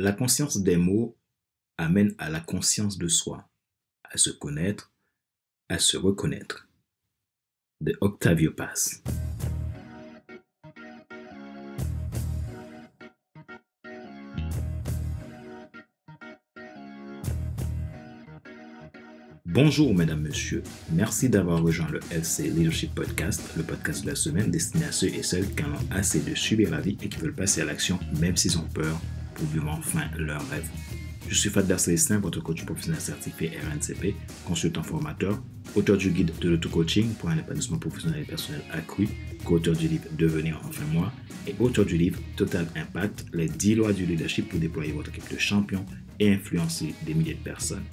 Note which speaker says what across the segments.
Speaker 1: La conscience des mots amène à la conscience de soi, à se connaître, à se reconnaître. De Octavio Paz. Bonjour mesdames, messieurs. Merci d'avoir rejoint le FC Leadership Podcast, le podcast de la semaine destiné à ceux et celles qui en ont assez de subir la vie et qui veulent passer à l'action même s'ils ont peur pour vivre enfin leur rêve. Je suis Fadler Célestin, votre coach professionnel certifié RNCP, consultant formateur, auteur du guide de l'auto-coaching pour un épanouissement professionnel et personnel accru, co-auteur du livre Devenir enfin moi et auteur du livre Total Impact, les 10 lois du leadership pour déployer votre équipe de champions et influencer des milliers de personnes.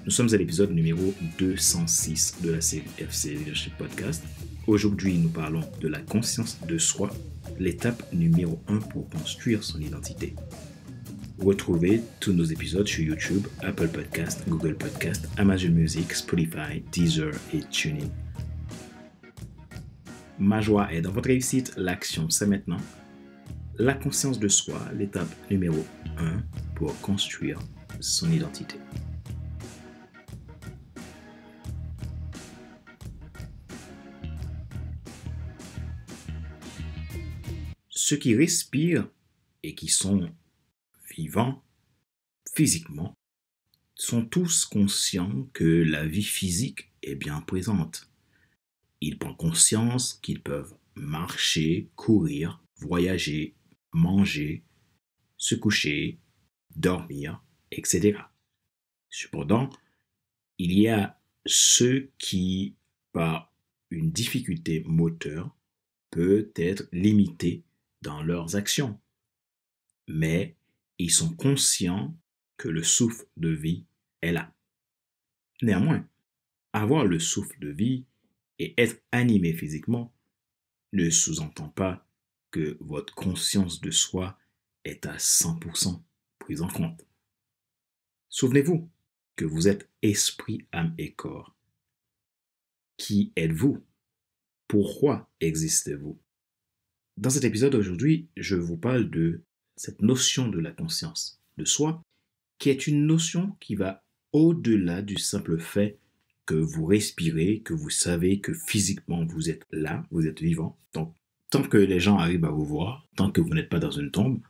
Speaker 1: Nous sommes à l'épisode numéro 206 de la série FC Leadership Podcast. Aujourd'hui, nous parlons de la conscience de soi, l'étape numéro 1 pour construire son identité. Retrouvez tous nos épisodes sur YouTube, Apple Podcast, Google Podcast, Amazon Music, Spotify, Deezer et TuneIn. Ma joie est dans votre réussite, l'action c'est maintenant. La conscience de soi, l'étape numéro 1 pour construire son identité. Ceux qui respirent et qui sont vivants physiquement sont tous conscients que la vie physique est bien présente. Ils prennent conscience qu'ils peuvent marcher, courir, voyager, manger, se coucher, dormir, etc. Cependant, il y a ceux qui, par une difficulté moteur, peuvent être limités dans leurs actions. Mais ils sont conscients que le souffle de vie est là. Néanmoins, avoir le souffle de vie et être animé physiquement ne sous-entend pas que votre conscience de soi est à 100% prise en compte. Souvenez-vous que vous êtes esprit, âme et corps. Qui êtes-vous? Pourquoi existez-vous? Dans cet épisode aujourd'hui, je vous parle de cette notion de la conscience de soi, qui est une notion qui va au-delà du simple fait que vous respirez, que vous savez que physiquement vous êtes là, vous êtes vivant. Donc, tant que les gens arrivent à vous voir, tant que vous n'êtes pas dans une tombe,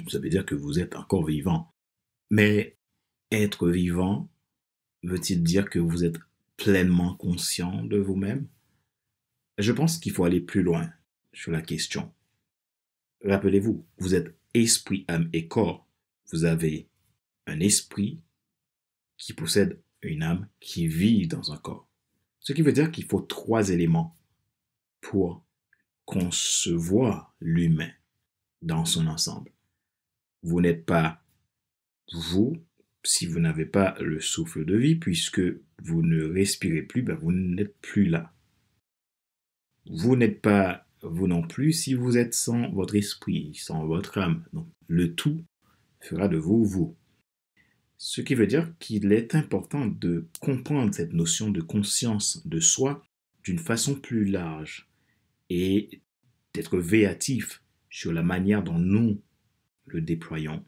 Speaker 1: ça veut dire que vous êtes encore vivant. Mais être vivant veut-il dire que vous êtes pleinement conscient de vous-même? Je pense qu'il faut aller plus loin sur la question. Rappelez-vous, vous êtes esprit, âme et corps. Vous avez un esprit qui possède une âme qui vit dans un corps. Ce qui veut dire qu'il faut 3 éléments pour concevoir l'humain dans son ensemble. Vous n'êtes pas vous si vous n'avez pas le souffle de vie, puisque vous ne respirez plus, vous n'êtes plus là. Vous n'êtes pas vous non plus si vous êtes sans votre esprit, sans votre âme. Donc, le tout fera de vous, vous. Ce qui veut dire qu'il est important de comprendre cette notion de conscience de soi d'une façon plus large et d'être véatif sur la manière dont nous le déployons.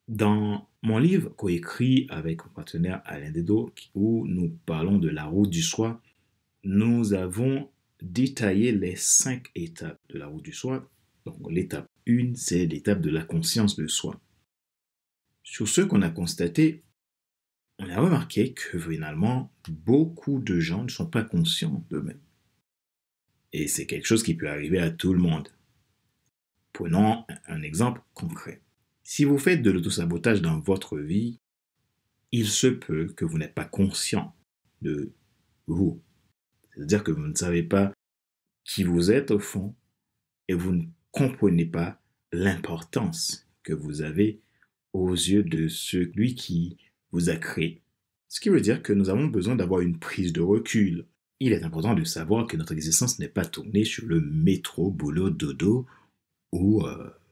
Speaker 1: Dans mon livre coécrit avec mon partenaire Alain Dedo, où nous parlons de la route du soi, nous avons détaillé les 5 étapes de la route du soi. Donc, l'étape 1, c'est l'étape de la conscience de soi. Sur ce qu'on a constaté, on a remarqué que finalement, beaucoup de gens ne sont pas conscients d'eux-mêmes. Et c'est quelque chose qui peut arriver à tout le monde. Prenons un exemple concret. Si vous faites de l'autosabotage dans votre vie, il se peut que vous n'êtes pas conscient de vous. C'est-à-dire que vous ne savez pas qui vous êtes au fond et vous ne comprenez pas l'importance que vous avez aux yeux de celui qui vous a créé. Ce qui veut dire que nous avons besoin d'avoir une prise de recul. Il est important de savoir que notre existence n'est pas tournée sur le métro, boulot, dodo ou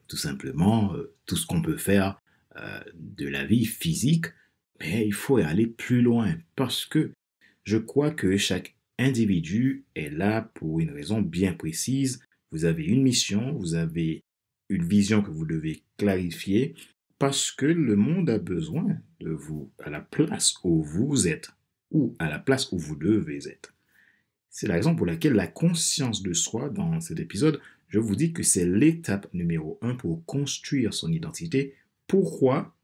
Speaker 1: tout simplement tout ce qu'on peut faire de la vie physique, mais il faut aller plus loin parce que je crois que chaque individu est là pour une raison bien précise. Vous avez une mission, vous avez une vision que vous devez clarifier Parce que le monde a besoin de vous à la place où vous êtes ou à la place où vous devez être. C'est la raison pour laquelle la conscience de soi, dans cet épisode, je vous dis que c'est l'étape numéro 1 pour construire son identité. Pourquoi?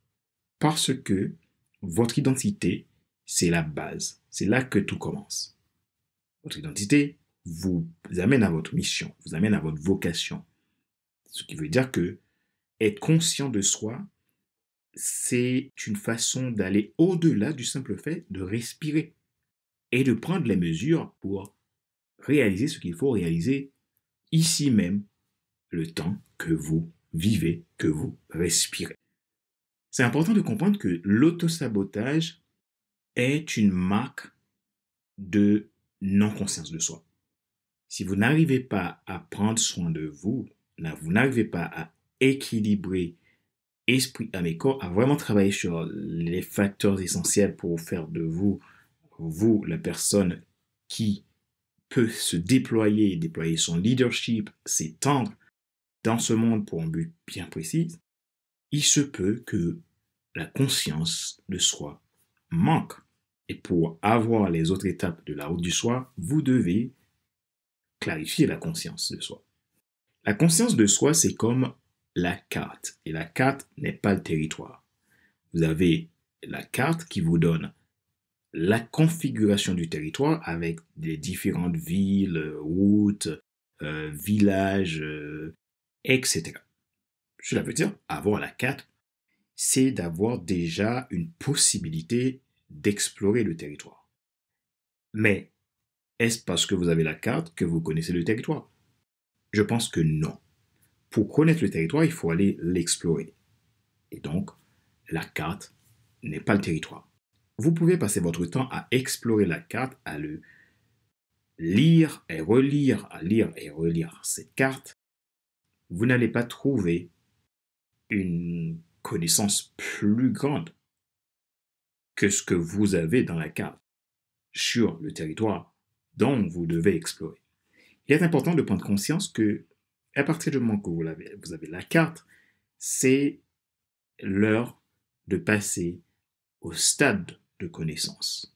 Speaker 1: Parce que votre identité, c'est la base. C'est là que tout commence. Votre identité vous amène à votre mission, vous amène à votre vocation. Ce qui veut dire que être conscient de soi, c'est une façon d'aller au-delà du simple fait de respirer et de prendre les mesures pour réaliser ce qu'il faut réaliser ici même, le temps que vous vivez, que vous respirez. C'est important de comprendre que l'autosabotage est une marque de non-conscience de soi. Si vous n'arrivez pas à prendre soin de vous, vous n'arrivez pas à équilibrer esprit, âme et corps, à vraiment travailler sur les facteurs essentiels pour faire de vous, la personne qui peut se déployer, déployer son leadership, s'étendre dans ce monde pour un but bien précis, il se peut que la conscience de soi manque. Et pour avoir les autres étapes de la route du soi, vous devez clarifier la conscience de soi. La conscience de soi, c'est comme la carte. Et la carte n'est pas le territoire. Vous avez la carte qui vous donne la configuration du territoire avec les différentes villes, routes, villages, etc. Cela veut dire avoir la carte, c'est d'avoir déjà une possibilité d'explorer le territoire. Mais est-ce parce que vous avez la carte que vous connaissez le territoire? Je pense que non. Pour connaître le territoire, il faut aller l'explorer. Et donc, la carte n'est pas le territoire. Vous pouvez passer votre temps à explorer la carte, à le lire et relire, à lire et relire cette carte. Vous n'allez pas trouver une connaissance plus grande que ce que vous avez dans la carte sur le territoire dont vous devez explorer. Il est important de prendre conscience que, à partir du moment que vous avez la carte, c'est l'heure de passer au stade de connaissance.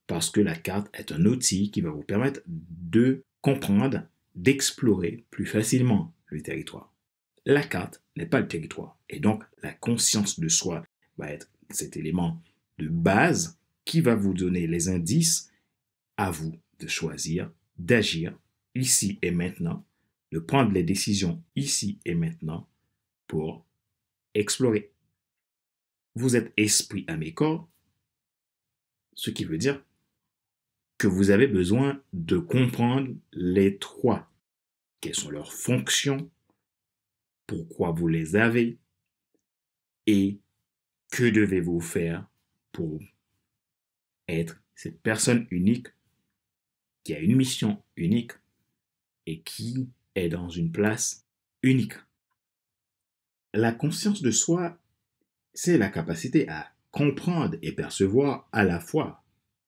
Speaker 1: Parce que la carte est un outil qui va vous permettre de comprendre, d'explorer plus facilement le territoire. La carte n'est pas le territoire. Et donc, la conscience de soi va être cet élément de base qui va vous donner les indices à vous de choisir, d'agir ici et maintenant, de prendre les décisions ici et maintenant pour explorer. Vous êtes esprit, âme et corps, ce qui veut dire que vous avez besoin de comprendre les trois. Quelles sont leurs fonctions, pourquoi vous les avez et que devez-vous faire pour être cette personne unique qui a une mission unique et qui est dans une place unique. La conscience de soi, c'est la capacité à comprendre et percevoir à la fois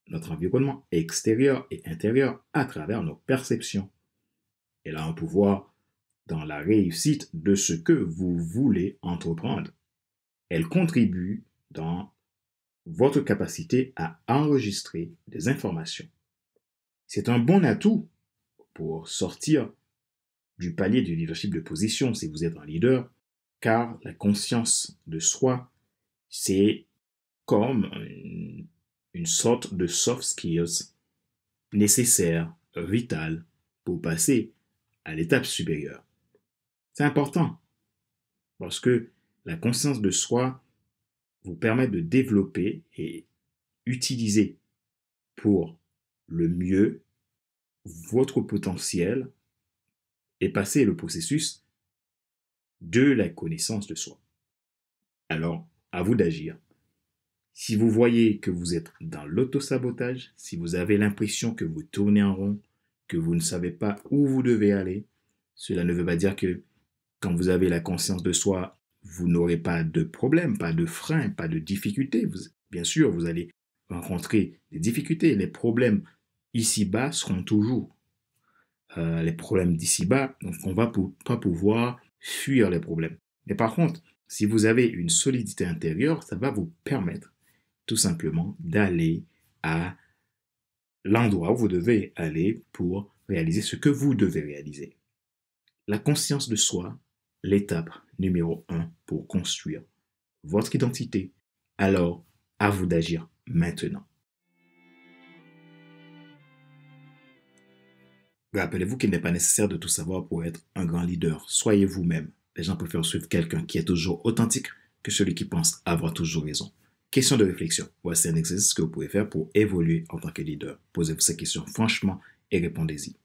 Speaker 1: notre environnement extérieur et intérieur à travers nos perceptions. Elle a un pouvoir dans la réussite de ce que vous voulez entreprendre. Elle contribue dans votre capacité à enregistrer des informations. C'est un bon atout pour sortir du palier du leadership de position si vous êtes un leader, car la conscience de soi, c'est comme une sorte de soft skills nécessaire, vital, pour passer à l'étape supérieure. C'est important parce que la conscience de soi vous permet de développer et utiliser pour le mieux votre potentiel et passer le processus de la connaissance de soi. Alors, à vous d'agir. Si vous voyez que vous êtes dans l'autosabotage, si vous avez l'impression que vous tournez en rond, que vous ne savez pas où vous devez aller, cela ne veut pas dire que quand vous avez la conscience de soi, vous n'aurez pas de problème, pas de frein, pas de difficultés. Bien sûr, vous allez rencontrer des difficultés. Les problèmes ici-bas seront toujours les problèmes d'ici-bas. Donc, on ne va pas pouvoir fuir les problèmes. Mais par contre, Si vous avez une solidité intérieure, ça va vous permettre tout simplement d'aller à l'endroit où vous devez aller pour réaliser ce que vous devez réaliser. La conscience de soi, l'étape numéro 1 pour construire votre identité. Alors, à vous d'agir maintenant. Rappelez-vous qu'il n'est pas nécessaire de tout savoir pour être un grand leader. Soyez vous-même. Les gens préfèrent suivre quelqu'un qui est toujours authentique que celui qui pense avoir toujours raison. Question de réflexion. Voici un exercice que vous pouvez faire pour évoluer en tant que leader. Posez-vous ces questions franchement et répondez-y.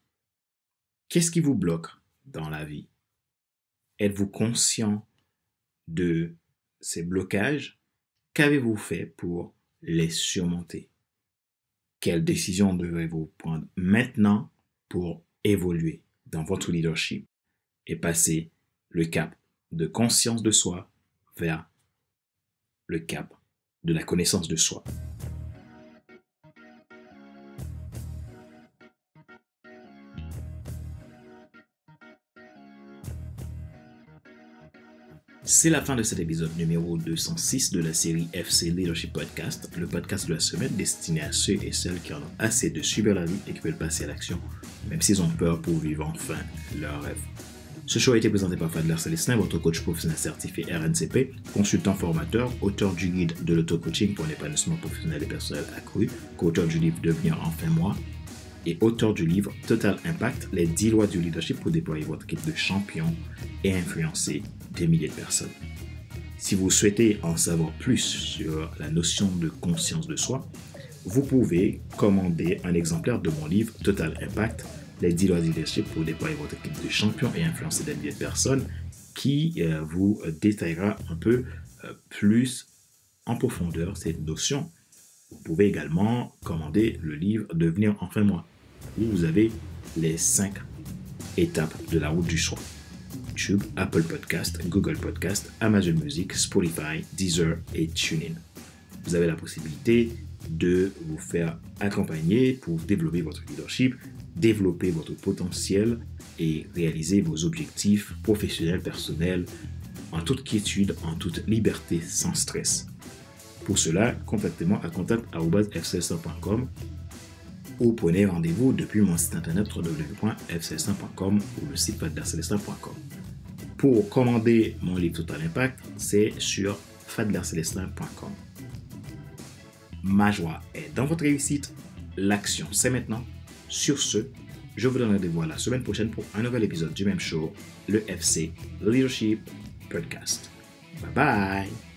Speaker 1: Qu'est-ce qui vous bloque dans la vie? Êtes-vous conscient de ces blocages? Qu'avez-vous fait pour les surmonter? Quelles décisions devrez-vous prendre maintenant pour évoluer dans votre leadership et passer le cap de conscience de soi vers le cap de la connaissance de soi? C'est la fin de cet épisode numéro 206 de la série FC Leadership Podcast, le podcast de la semaine destiné à ceux et celles qui en ont assez de subir la vie et qui veulent passer à l'action, même s'ils ont peur pour vivre enfin leur rêve. Ce show a été présenté par Fadler Célestin, votre coach professionnel certifié RNCP, consultant formateur, auteur du guide de l'auto-coaching pour un épanouissement professionnel et personnel accru, co-auteur du livre Devenir enfin moi, et auteur du livre Total Impact, les 10 lois du leadership pour déployer votre équipe de champions et influencer des milliers de personnes. Si vous souhaitez en savoir plus sur la notion de conscience de soi, vous pouvez commander un exemplaire de mon livre Total Impact, les 10 lois du leadership pour déployer votre équipe de champions et influencer des milliers de personnes, qui vous détaillera un peu plus en profondeur cette notion. Vous pouvez également commander le livre Devenir enfin moi, où vous avez les 5 étapes de la route du choix. YouTube, Apple Podcast, Google Podcast, Amazon Music, Spotify, Deezer et TuneIn. Vous avez la possibilité de vous faire accompagner pour développer votre leadership, développer votre potentiel et réaliser vos objectifs professionnels, personnels, en toute quiétude, en toute liberté, sans stress. Pour cela, contactez-moi à contact@fcelestin.com ou prenez rendez-vous depuis mon site internet www.fcelestin.com ou le site fadlercelestin.com. Pour commander mon livre Total Impact, c'est sur fadlercelestin.com. Ma joie est dans votre réussite. L'action, c'est maintenant. Sur ce, je vous donne rendez-vous la semaine prochaine pour un nouvel épisode du même show, le FC Leadership Podcast. Bye bye!